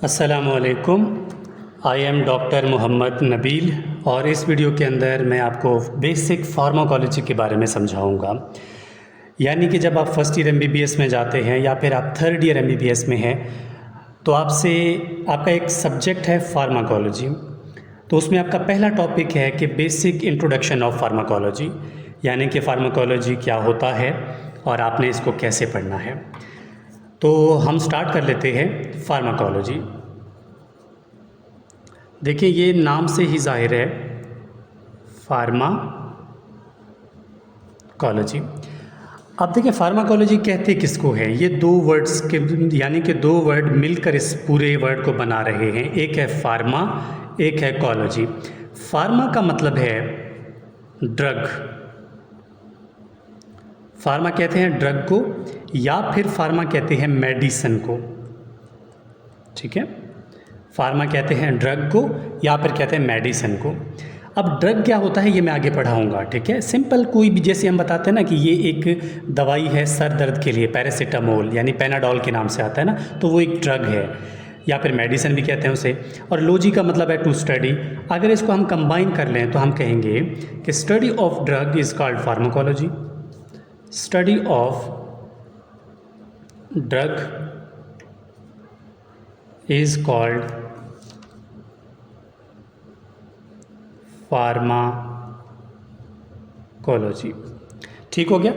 अस्सलामुअलैकुम। I am doctor Mohammad Nabeel और इस वीडियो के अंदर मैं आपको बेसिक फार्माकोलॉजी के बारे में समझाऊंगा। यानी कि जब आप फर्स्ट ईयर एमबीबीएस में जाते हैं या फिर आप थर्ड ईयर एमबीबीएस में हैं तो आपका एक सब्जेक्ट है फार्माकोलॉजी। तो उसमें आपका पहला टॉपिक है कि बेसिक इंट्रोडक्शन ऑफ फार्माकोलॉजी, यानी कि फार्माकोलॉजी क्या होता है और आपने इसको कैसे पढ़ना है। तो हम स्टार्ट कर लेते हैं फार्माकोलॉजी। देखिए ये नाम से ही जाहिर है फार्माकोलॉजी। अब देखिए फार्माकोलॉजी कहते किसको है, ये दो वर्ड्स के यानी कि दो वर्ड मिलकर इस पूरे वर्ड को बना रहे हैं। एक है फार्मा, एक है कॉलॉजी। फार्मा का मतलब है ड्रग, फार्मा कहते हैं ड्रग को, या फिर फार्मा कहते हैं मेडिसिन को। ठीक है, फार्मा कहते हैं ड्रग को या फिर कहते हैं मेडिसिन को। अब ड्रग क्या होता है ये मैं आगे पढ़ाऊंगा। ठीक है, सिंपल कोई भी, जैसे हम बताते हैं ना कि ये एक दवाई है सर दर्द के लिए, पैरासीटामोल यानी पेनाडोल के नाम से आता है ना, तो वो एक ड्रग है या फिर मेडिसिन भी कहते हैं उसे। और लॉजी का मतलब है टू स्टडी। अगर इसको हम कंबाइन कर लें तो हम कहेंगे कि study of drug is called pharmacology, study of drug is called pharmacology. ठीक हो गया,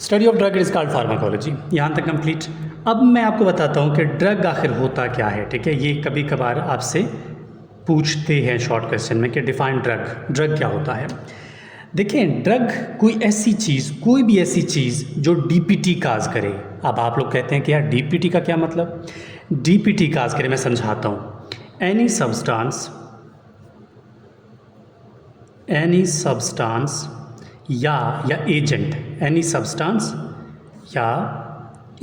study of drug is called pharmacology, यहाँ तक कंप्लीट। अब मैं आपको बताता हूँ कि ड्रग आखिर होता क्या है। ठीक है, ये कभी कभार आपसे पूछते हैं शॉर्ट क्वेश्चन में कि डिफाइन ड्रग, ड्रग क्या होता है। देखिए ड्रग कोई ऐसी चीज़, कोई भी ऐसी चीज़ जो डीपीटी काज करे। अब आप लोग कहते हैं कि यार डीपीटी का क्या मतलब, डीपीटी काज करे, मैं समझाता हूँ। एनी सब्सटेंस या एजेंट, एनी सब्सटेंस या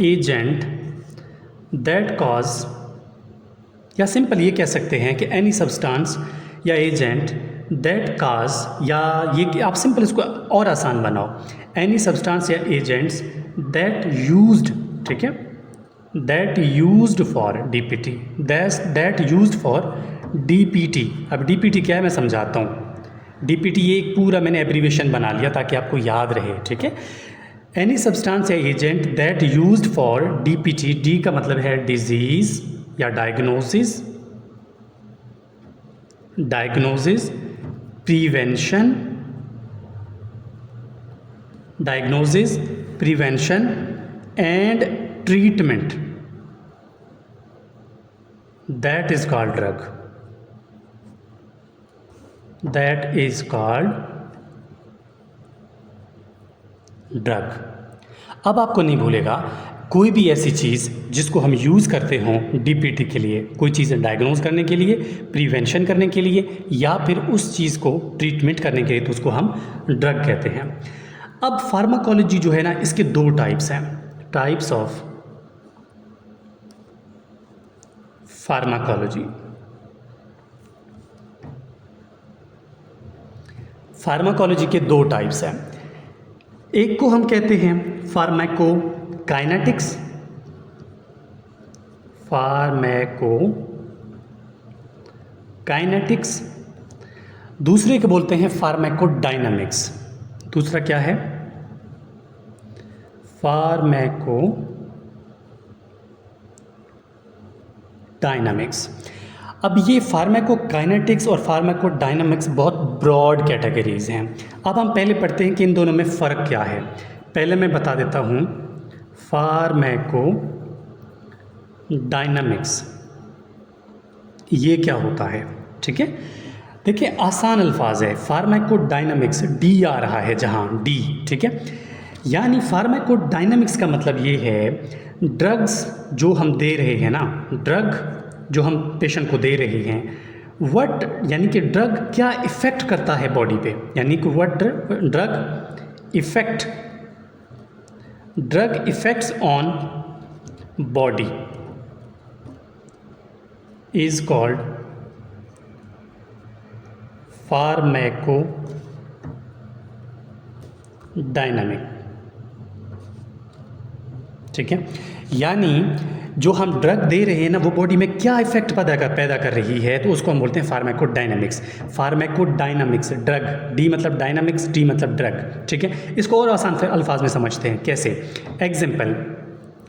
एजेंट दैट कॉज, या सिंपल ये कह सकते हैं कि एनी सब्सटेंस या एजेंट दैट काज, या ये आप सिंपल इसको और आसान बनाओ, एनी सब्सटेंस या एजेंट्स दैट यूज्ड, ठीक है, that used for DPT, that used for DPT. अब डीपीटी क्या है मैं समझाता हूँ। डीपीटी ये एक पूरा मैंने एब्रीविएशन बना लिया ताकि आपको याद रहे। ठीक है, एनी सब्सटेंस या agent that used for DPT, D का मतलब है डिजीज या diagnosis, diagnosis, prevention and treatment, that is called drug, that is called drug। अब आपको नहीं भूलेगा, कोई भी ऐसी चीज़ जिसको हम यूज़ करते हों डीपीटी के लिए, कोई चीज़ डायग्नोज करने के लिए, प्रिवेंशन करने के लिए, या फिर उस चीज़ को ट्रीटमेंट करने के लिए, तो उसको हम ड्रग कहते हैं। अब फार्माकोलॉजी जो है ना, इसके दो टाइप्स हैं, टाइप्स ऑफ फार्माकोलॉजी। फार्माकोलॉजी के दो टाइप्स हैं। एक को हम कहते हैं फार्माकोकाइनेटिक्स, फार्माकोकाइनेटिक्स। दूसरे को बोलते हैं फार्माकोडायनामिक्स। दूसरा क्या है, फार्माकोडायनामिक्स। अब ये फार्माकोकाइनेटिक्स और फार्माकोडायनामिक्स बहुत ब्रॉड कैटेगरीज हैं। अब हम पहले पढ़ते हैं कि इन दोनों में फ़र्क क्या है। पहले मैं बता देता हूँ फार्माकोडायनामिक्स ये क्या होता है। ठीक है, देखिए आसान अल्फाज है, फार्माकोडायनामिक्स, डी आ रहा है जहाँ, डी। ठीक है, यानी फार्माकोडायनामिक्स का मतलब ये है ड्रग्स जो हम दे रहे हैं ना, ड्रग जो हम पेशेंट को दे रहे हैं, व्हाट, यानी कि ड्रग क्या इफ़ेक्ट करता है बॉडी पे, यानी कि what drug effects on body is called pharmacodynamic. ठीक है, यानी जो हम ड्रग दे रहे हैं ना वो बॉडी में क्या इफेक्ट पैदा कर रही है, तो उसको हम बोलते हैं फार्माकोडायनामिक्स। फार्माकोडायनामिक्स, ड्रग, डी मतलब डायनामिक्स, डी मतलब ड्रग, ठीक है। इसको और आसान अल्फाज में समझते हैं, कैसे?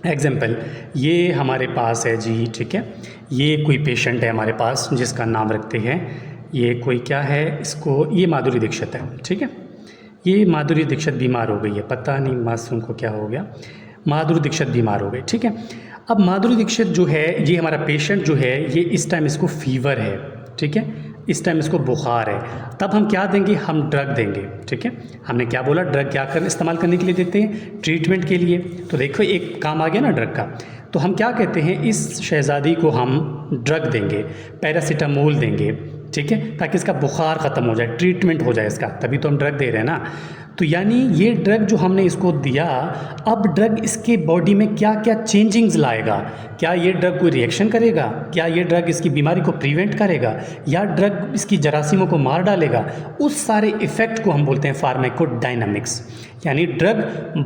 एग्जाम्पल ये हमारे पास है जी, ठीक है, ये कोई पेशेंट है हमारे पास जिसका नाम रखते हैं, ये कोई क्या है, इसको, ये माधुरी दीक्षित है, ठीक है। ये माधुरी दीक्षित बीमार हो गई है, पता नहीं मासूम को क्या हो गया, माधुरी दीक्षित बीमार हो गई, ठीक है। अब माधुरी दीक्षित जो है, ये हमारा पेशेंट जो है, ये इस टाइम इसको फीवर है, ठीक है, इस टाइम इसको बुखार है, तब हम क्या देंगे? हम ड्रग देंगे, ठीक है। हमने क्या बोला? ड्रग क्या इस्तेमाल करने के लिए देते हैं? ट्रीटमेंट के लिए। तो देखो एक काम आ गया ना ड्रग का। तो हम क्या कहते हैं, इस शहज़ादी को हम ड्रग देंगे, पैरासीटामोल देंगे, ठीक है, ताकि इसका बुखार ख़त्म हो जाए, ट्रीटमेंट हो जाए इसका, तभी तो हम ड्रग दे रहे हैं ना। तो यानी ये ड्रग जो हमने इसको दिया, अब ड्रग इसके बॉडी में क्या क्या चेंजिंग्स लाएगा? क्या ये ड्रग कोई रिएक्शन करेगा? क्या ये ड्रग इसकी बीमारी को प्रिवेंट करेगा? या ड्रग इसकी जरासीमों को मार डालेगा? उस सारे इफ़ेक्ट को हम बोलते हैं फार्माकोडायनामिक्स। यानी ड्रग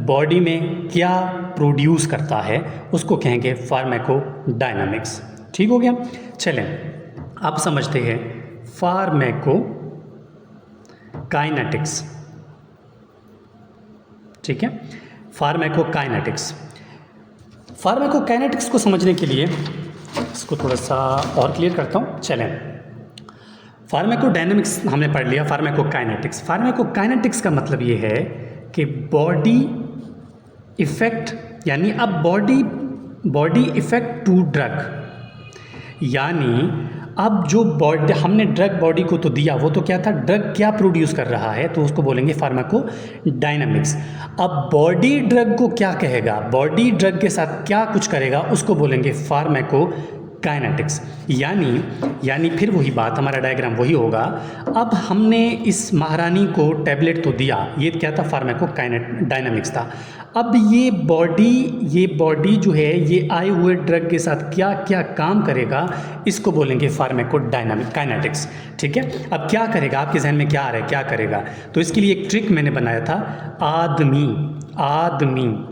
बॉडी में क्या प्रोड्यूस करता है उसको कहेंगे फार्माकोडायनामिक्स। ठीक हो गया? चलें अब समझते हैं फार्माकोकाइनेटिक्स, ठीक है। फार्माकोकाइनेटिक्स को समझने के लिए इसको थोड़ा सा और क्लियर करता हूँ। चलें, फार्माकोडायनामिक्स हमने पढ़ लिया, फार्माकोकाइनेटिक्स का मतलब ये है कि बॉडी इफेक्ट, यानी अब बॉडी इफेक्ट टू ड्रग, यानी अब जो बॉडी हमने ड्रग बॉडी को तो दिया, वो तो क्या था, ड्रग क्या प्रोड्यूस कर रहा है, तो उसको बोलेंगे फार्माकोडायनामिक्स। अब बॉडी ड्रग को क्या कहेगा, बॉडी ड्रग के साथ क्या कुछ करेगा, उसको बोलेंगे फार्माकोकाइनेटिक्स। यानी फिर वही बात, हमारा डायग्राम वही होगा। अब हमने इस महारानी को टैबलेट तो दिया, ये क्या था, फार्माकोडायनामिक्स था। अब ये बॉडी जो है, ये आए हुए ड्रग के साथ क्या क्या काम करेगा, इसको बोलेंगे फार्माकोकाइनेटिक्स, ठीक है। अब क्या करेगा, आपके जहन में क्या आ रहा है, क्या करेगा? तो इसके लिए एक ट्रिक मैंने बनाया था, आदमी,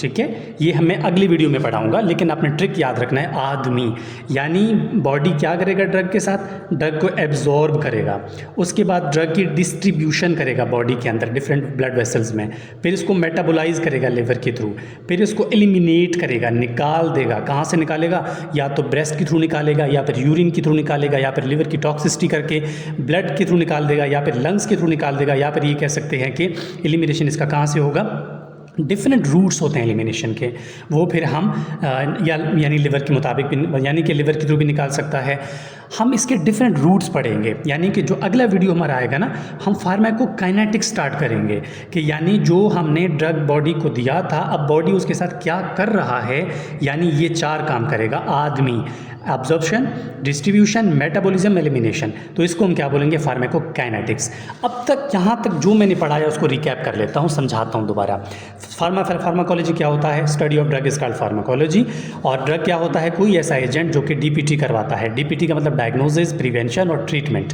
ठीक है, ये हमें अगली वीडियो में पढ़ाऊंगा, लेकिन आपने ट्रिक याद रखना है, आदमी। यानी बॉडी क्या करेगा ड्रग के साथ, ड्रग को एब्जॉर्ब करेगा, उसके बाद ड्रग की डिस्ट्रीब्यूशन करेगा बॉडी के अंदर डिफरेंट ब्लड वेसल्स में, फिर इसको मेटाबोलाइज करेगा लिवर के थ्रू, फिर इसको एलिमिनेट करेगा, निकाल देगा। कहाँ से निकालेगा? या तो ब्रेस्ट के थ्रू निकालेगा, या फिर यूरिन के थ्रू निकालेगा, या फिर लिवर की टॉक्सिसिटी करके ब्लड के थ्रू निकाल देगा, या फिर लंग्स के थ्रू निकाल देगा, या फिर ये कह सकते हैं कि एलिमिनेशन इसका कहाँ से होगा, डिफरेंट रूट्स होते हैं एलिमिनेशन के, वो फिर हम यानी लिवर के मुताबिक भी, यानी कि लिवर के थ्रू भी निकाल सकता है। हम इसके डिफरेंट रूट्स पढ़ेंगे, यानी कि जो अगला वीडियो हमारा आएगा ना, हम फार्माकोकाइनेटिक्स स्टार्ट करेंगे कि यानी जो हमने ड्रग बॉडी को दिया था, अब बॉडी उसके साथ क्या कर रहा है, यानी ये 4 काम करेगा आदमी, एब्जॉर्प्शन, डिस्ट्रीब्यूशन, मेटाबॉलिज्म, एलिमिनेशन। तो इसको हम क्या बोलेंगे, फार्माकोकाइनेटिक्स। अब तक यहाँ तक जो मैंने पढ़ाया उसको रिकैप कर लेता हूँ, समझाता हूँ दोबारा। फार्माकोलॉजी क्या होता है, study of drug is called pharmacology. और ड्रग क्या होता है, कोई ऐसा एजेंट जो कि डीपीटी करवाता है। डीपीटी का मतलब डायग्नोसिस, प्रिवेंशन और ट्रीटमेंट।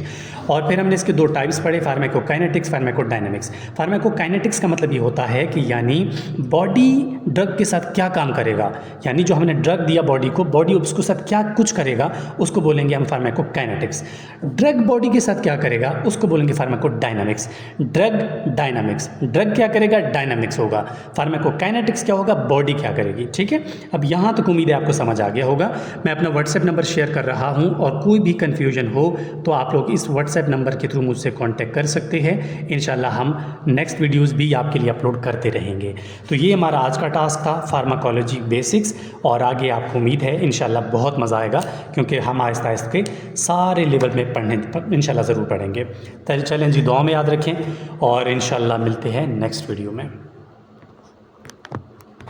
और फिर हमने इसके 2 टाइप्स पढ़े, फार्माकोकाइनेटिक्स, फार्माकोडायनामिक्स। फार्माकोकाइनेटिक्स का मतलब ये होता है कि यानी बॉडी ड्रग के साथ क्या काम करेगा, यानी जो हमने ड्रग दिया बॉडी को, बॉडी उसके साथ क्या कुछ करेगा, उसको बोलेंगे हम फार्माकोकाइनेटिक्स। ड्रग बॉडी के साथ क्या करेगा, उसको बोलेंगे फार्माकोडायनामिक्स। ड्रग क्या करेगा, डायनामिक्स होगा। फार्माकोकाइनेटिक्स क्या होगा, बॉडी क्या करेगी। ठीक है, अब यहाँ तक उम्मीद है आपको समझ आ गया होगा। मैं अपना व्हाट्सएप नंबर शेयर कर रहा हूँ, और कोई भी कन्फ्यूजन हो तो आप लोग इस व्हाट्सएप नंबर के थ्रू मुझसे कॉन्टैक्ट कर सकते हैं। इंशाल्लाह हम नेक्स्ट वीडियोज़ भी आपके लिए अपलोड करते रहेंगे। तो ये हमारा आज का टास्क था, फार्माकोलॉजी बेसिक्स, और आगे आपको उम्मीद है इंशाल्लाह बहुत मज़ा आएगा, क्योंकि हम आहिस्ता आहिस्ता के सारे लेवल में पढ़ने इंशाल्लाह ज़रूर पढ़ेंगे। चलें जी, दुआ में याद रखें, और इंशाल्लाह मिलते हैं नेक्स्ट वीडियो में।